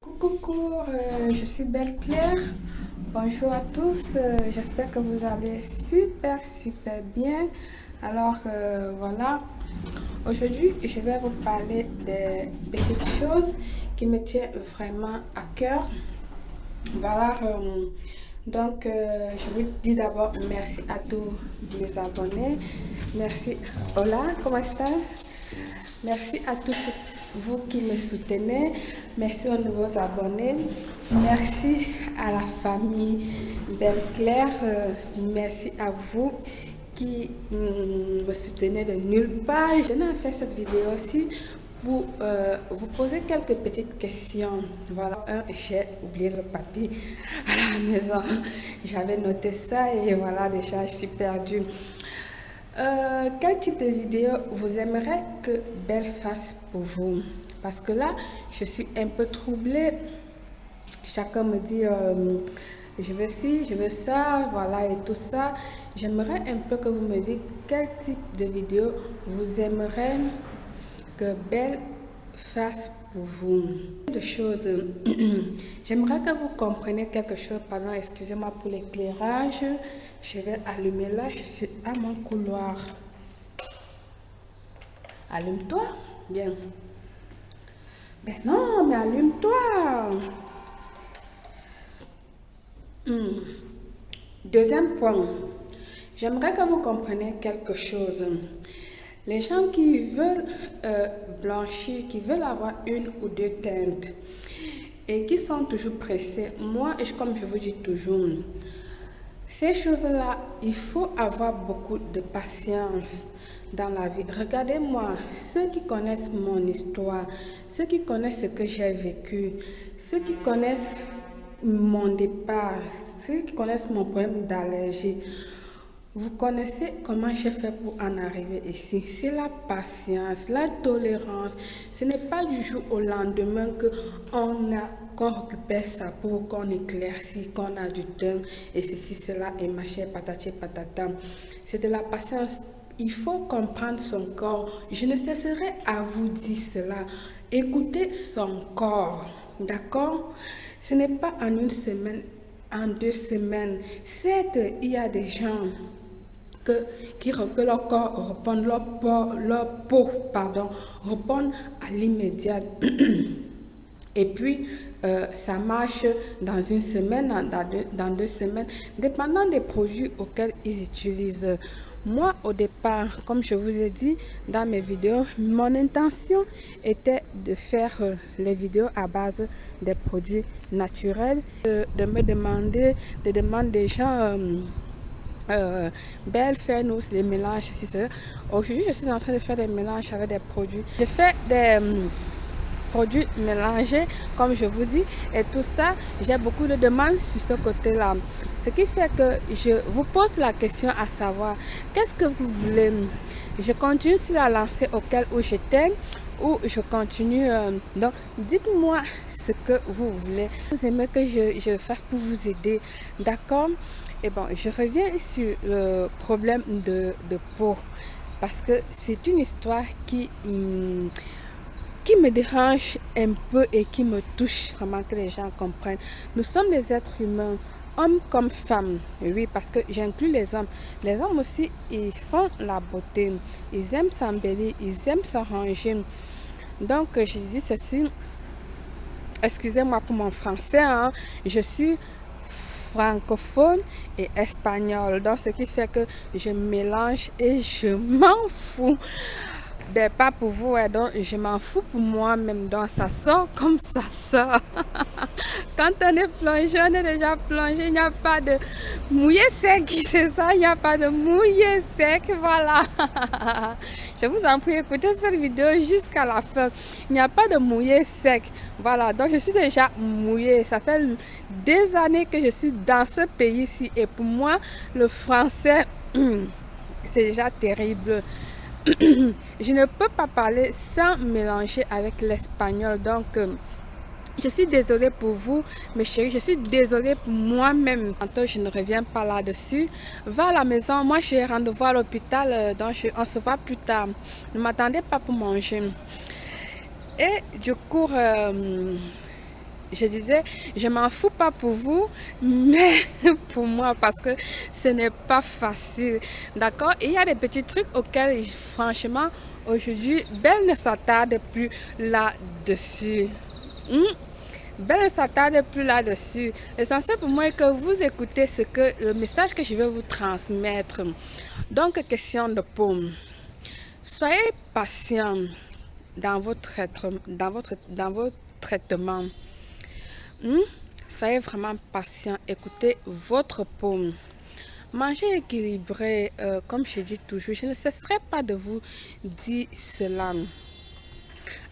Coucou, je suis Belle Claire. Bonjour à tous, j'espère que vous allez super bien. Alors voilà, aujourd'hui je vais vous parler des petites choses qui me tiennent vraiment à cœur. Voilà, je vous dis d'abord merci à tous mes abonnés. Merci, hola, ¿cómo estás? Merci à tous vous qui me soutenez. Merci aux nouveaux abonnés. Merci à la famille Belle Claire. Merci à vous qui me soutenez de nulle part. Je tenais à faire cette vidéo aussi pour vous poser quelques petites questions. Voilà, j'ai oublié le papier à la maison. J'avais noté ça et voilà, déjà je suis perdue. Quel type de vidéo vous aimeriez que Belle fasse pour vous? Parce que là, je suis un peu troublée. Chacun me dit, je veux ci, je veux ça, voilà et tout ça. J'aimerais un peu que vous me dites quel type de vidéo vous aimeriez que Belle fasse pour vous. De choses, j'aimerais que vous compreniez quelque chose. Pardon, excusez-moi pour l'éclairage. Je vais allumer là, je suis à mon couloir. Allume-toi. Bien. Mais non, mais allume-toi. Deuxième point. J'aimerais que vous compreniez quelque chose. Les gens qui veulent blanchir, qui veulent avoir une ou deux teintes et qui sont toujours pressés, moi, comme je vous dis toujours, ces choses-là, il faut avoir beaucoup de patience dans la vie. Regardez-moi, ceux qui connaissent mon histoire, ceux qui connaissent ce que j'ai vécu, ceux qui connaissent mon départ, ceux qui connaissent mon problème d'allergie, vous connaissez comment j'ai fait pour en arriver ici. C'est la patience, la tolérance. Ce n'est pas du jour au lendemain qu'on récupère sa peau, qu'on éclaircit, qu'on a du teint et ceci, cela et machin, patati patata. C'est de la patience. Il faut comprendre son corps. Je ne cesserai à vous dire cela. Écoutez son corps. D'accord? Ce n'est pas en une semaine, en 2 semaines. Certes, il y a des gens que leur corps répond, leur peau, répond à l'immédiat. Et puis, ça marche dans 1 semaine, dans 2 semaines, dépendant des produits auxquels ils utilisent. Moi, au départ, comme je vous ai dit dans mes vidéos, mon intention était de faire les vidéos à base des produits naturels, de demander des gens... Belle, fais-nous les mélanges, si c'est. Aujourd'hui, je suis en train de faire des mélanges avec des produits. Je fais des produits mélangés, comme je vous dis, et tout ça, j'ai beaucoup de demandes sur ce côté-là. Ce qui fait que je vous pose la question à savoir, qu'est-ce que vous voulez? Je continue sur la lancée auquel où j'étais, ou je continue. Donc, dites-moi ce que vous voulez. Vous aimez que je fasse pour vous aider, d'accord? Et bon, je reviens sur le problème de peau parce que c'est une histoire qui me dérange un peu et qui me touche vraiment que les gens comprennent. Nous sommes des êtres humains, hommes comme femmes, oui, parce que j'inclus les hommes. Les hommes aussi, ils font la beauté, ils aiment s'embellir, ils aiment s'arranger. Donc, je dis ceci, excusez-moi pour mon français, hein, je suis francophone et espagnol, donc ce qui fait que je mélange et je m'en fous. Ben pas pour vous, hein, donc je m'en fous pour moi-même, donc ça sort comme ça sort. Quand on est plongé, on est déjà plongé, il n'y a pas de mouillé sec, c'est ça, il n'y a pas de mouillé sec, voilà. Je vous en prie, écoutez cette vidéo jusqu'à la fin. Il n'y a pas de mouillé sec, voilà, donc je suis déjà mouillée. Ça fait des années que je suis dans ce pays-ci et pour moi, le français, c'est déjà terrible. Je ne peux pas parler sans mélanger avec l'espagnol, donc je suis désolée pour vous, mes chéris, je suis désolée pour moi-même. Je ne reviens pas là-dessus. Va à la maison, moi j'ai rendez-vous à l'hôpital, donc on se voit plus tard. Ne m'attendez pas pour manger. Et du coup, je disais, je m'en fous pas pour vous, mais pour moi, parce que ce n'est pas facile. D'accord? Et il y a des petits trucs auxquels, franchement, aujourd'hui, Belle ne s'attarde plus là-dessus. Belle ne s'attarde plus là-dessus. L'essentiel pour moi est que vous écoutez le message que je vais vous transmettre. Donc, question de paume. Soyez patient dans votre traitement. Soyez vraiment patient. Écoutez votre paume. Manger équilibré, comme je dis toujours, je ne cesserai pas de vous dire cela.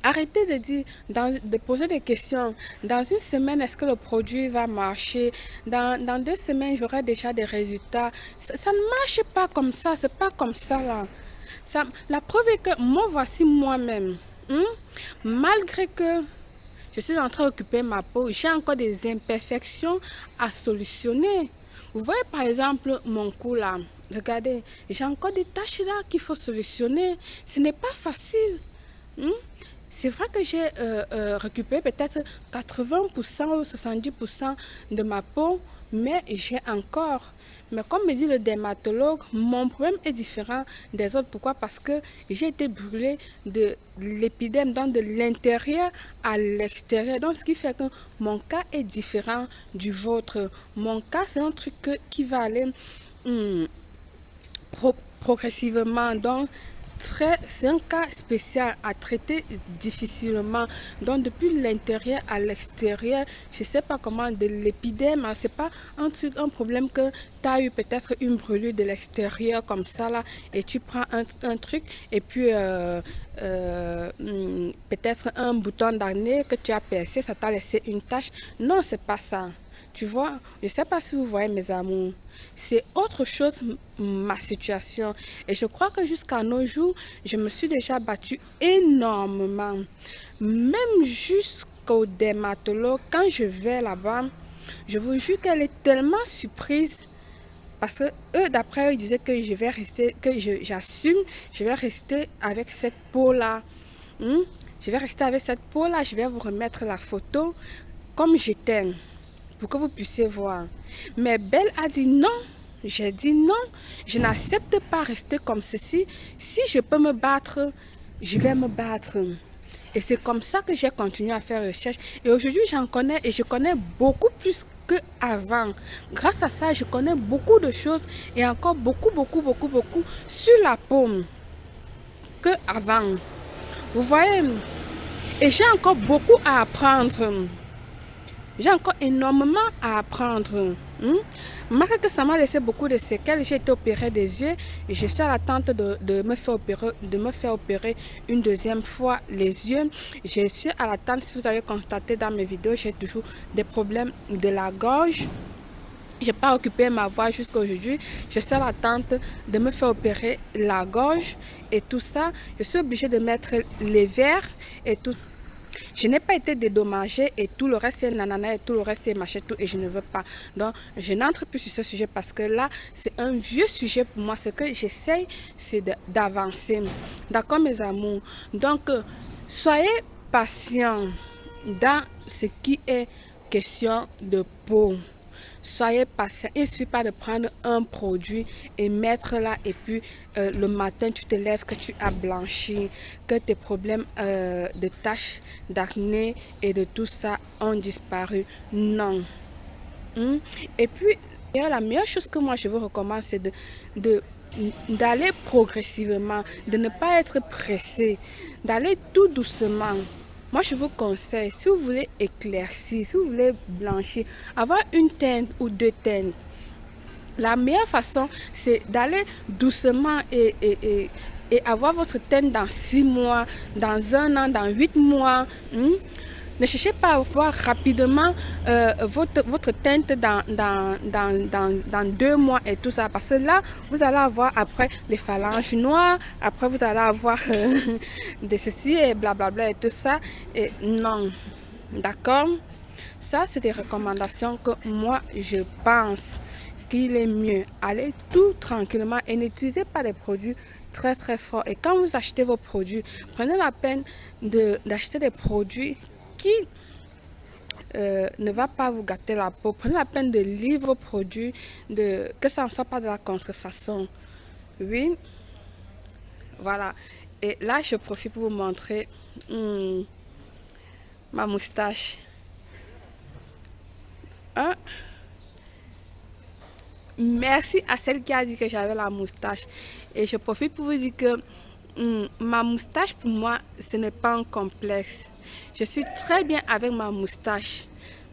Arrêtez de dire, de poser des questions. Dans une semaine, est-ce que le produit va marcher? Dans 2 semaines, j'aurai déjà des résultats. Ça ne marche pas comme ça. C'est pas comme ça là. La preuve est que moi, voici moi-même. Malgré que je suis en train d'occuper ma peau, j'ai encore des imperfections à solutionner. Vous voyez par exemple mon cou là. Regardez, j'ai encore des taches là qu'il faut solutionner. Ce n'est pas facile. C'est vrai que j'ai récupéré peut-être 80% ou 70% de ma peau, mais j'ai encore. Mais comme me dit le dermatologue, mon problème est différent des autres. Pourquoi? Parce que j'ai été brûlée de l'épiderme, donc de l'intérieur à l'extérieur. Donc ce qui fait que mon cas est différent du vôtre. Mon cas, c'est un truc qui va aller progressivement. Donc c'est un cas spécial à traiter difficilement. Donc depuis l'intérieur à l'extérieur, je ne sais pas comment, de l'épiderme, c'est pas un problème que tu as eu peut-être une brûlure de l'extérieur comme ça là, et tu prends un truc et puis peut-être un bouton d'acné que tu as percé, ça t'a laissé une tache. Non, c'est pas ça. Tu vois, je ne sais pas si vous voyez mes amours, c'est autre chose ma situation. Et je crois que jusqu'à nos jours, je me suis déjà battue énormément. Même jusqu'au dermatologue, quand je vais là-bas, je vous jure qu'elle est tellement surprise. Parce que eux, d'après eux, ils disaient que je vais rester, que j'assume, je vais rester avec cette peau-là. Je vais rester avec cette peau-là, je vais vous remettre la photo comme j'étais, pour que vous puissiez voir. Mais Belle a dit non. J'ai dit non, je n'accepte pas rester comme ceci. Si je peux me battre, je vais me battre. Et c'est comme ça que j'ai continué à faire recherche. Et aujourd'hui, j'en connais et je connais beaucoup plus qu'avant. Grâce à ça, je connais beaucoup de choses et encore beaucoup sur la paume qu'avant. Vous voyez? Et j'ai encore beaucoup à apprendre. J'ai encore énormément à apprendre. Malgré que ça m'a laissé beaucoup de séquelles, j'ai été opérée des yeux et je suis à l'attente de me faire opérer une deuxième fois les yeux. Je suis à l'attente, si vous avez constaté dans mes vidéos, j'ai toujours des problèmes de la gorge. Je n'ai pas occupé ma voix jusqu'à aujourd'hui. Je suis à l'attente de me faire opérer la gorge et tout ça. Je suis obligée de mettre les verres et tout. Je n'ai pas été dédommagée et tout le reste est nanana et tout le reste est machin tout et je ne veux pas. Donc je n'entre plus sur ce sujet parce que là c'est un vieux sujet pour moi. Ce que j'essaye c'est d'avancer. D'accord mes amours? Donc soyez patients dans ce qui est question de peau. Soyez patient. Il ne suffit pas de prendre un produit et mettre là et puis le matin tu te lèves que tu as blanchi, que tes problèmes de taches, d'acné et de tout ça ont disparu. Non. Et puis la meilleure chose que moi je vous recommande c'est d'aller progressivement, de ne pas être pressé, d'aller tout doucement. Moi, je vous conseille, si vous voulez éclaircir, si vous voulez blanchir, avoir une teinte ou 2 teintes, la meilleure façon, c'est d'aller doucement et avoir votre teinte dans 6 mois, dans 1 an, dans 8 mois. Ne cherchez pas à voir rapidement votre teinte dans 2 mois et tout ça. Parce que là, vous allez avoir après les phalanges noires, après vous allez avoir de ceci et blablabla et tout ça. Et non, d'accord? Ça, c'est des recommandations que moi, je pense qu'il est mieux. Allez tout tranquillement et n'utilisez pas des produits très forts. Et quand vous achetez vos produits, prenez la peine d'acheter des produits qui ne va pas vous gâter la peau. Prenez la peine de lire vos produits, que ça ne soit pas de la contrefaçon. Oui, voilà. Et là, je profite pour vous montrer ma moustache. Hein? Merci à celle qui a dit que j'avais la moustache. Et je profite pour vous dire que ma moustache, pour moi, ce n'est pas un complexe. Je suis très bien avec ma moustache.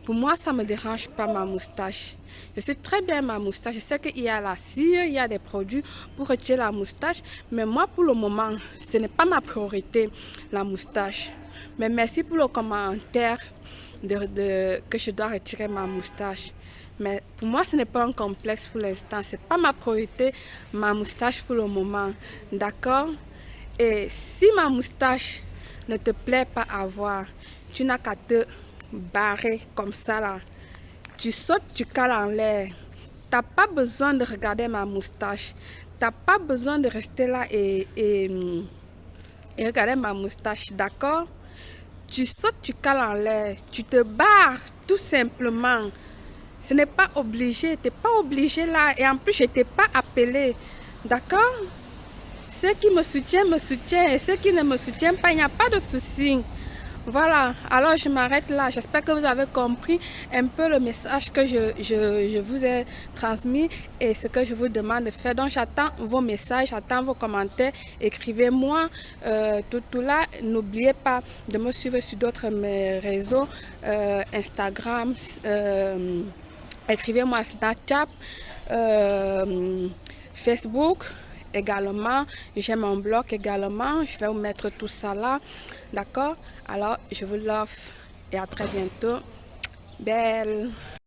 Pour moi, ça ne me dérange pas ma moustache. Je suis très bien ma moustache. Je sais qu'il y a la cire, il y a des produits pour retirer la moustache. Mais moi, pour le moment, ce n'est pas ma priorité, la moustache. Mais merci pour le commentaire que je dois retirer ma moustache. Mais pour moi, ce n'est pas un complexe pour l'instant. Ce n'est pas ma priorité, ma moustache pour le moment. D'accord? Et si ma moustache ne te plaît pas à voir, tu n'as qu'à te barrer comme ça là. Tu sautes, tu cales en l'air. Tu n'as pas besoin de regarder ma moustache. Tu n'as pas besoin de rester là et regarder ma moustache. D'accord? Tu sautes, tu cales en l'air. Tu te barres tout simplement. Ce n'est pas obligé, tu n'es pas obligé là. Et en plus, je ne t'ai pas appelé. D'accord? Ceux qui me soutiennent, et ceux qui ne me soutiennent pas, il n'y a pas de souci. Voilà, alors je m'arrête là. J'espère que vous avez compris un peu le message que je vous ai transmis et ce que je vous demande de faire. Donc j'attends vos messages, j'attends vos commentaires. Écrivez-moi tout là. N'oubliez pas de me suivre sur d'autres réseaux, Instagram, écrivez-moi Snapchat, Facebook également. J'ai mon blog également. Je vais vous mettre tout ça là. D'accord? Alors, je vous l'offre et à très bientôt. Belle.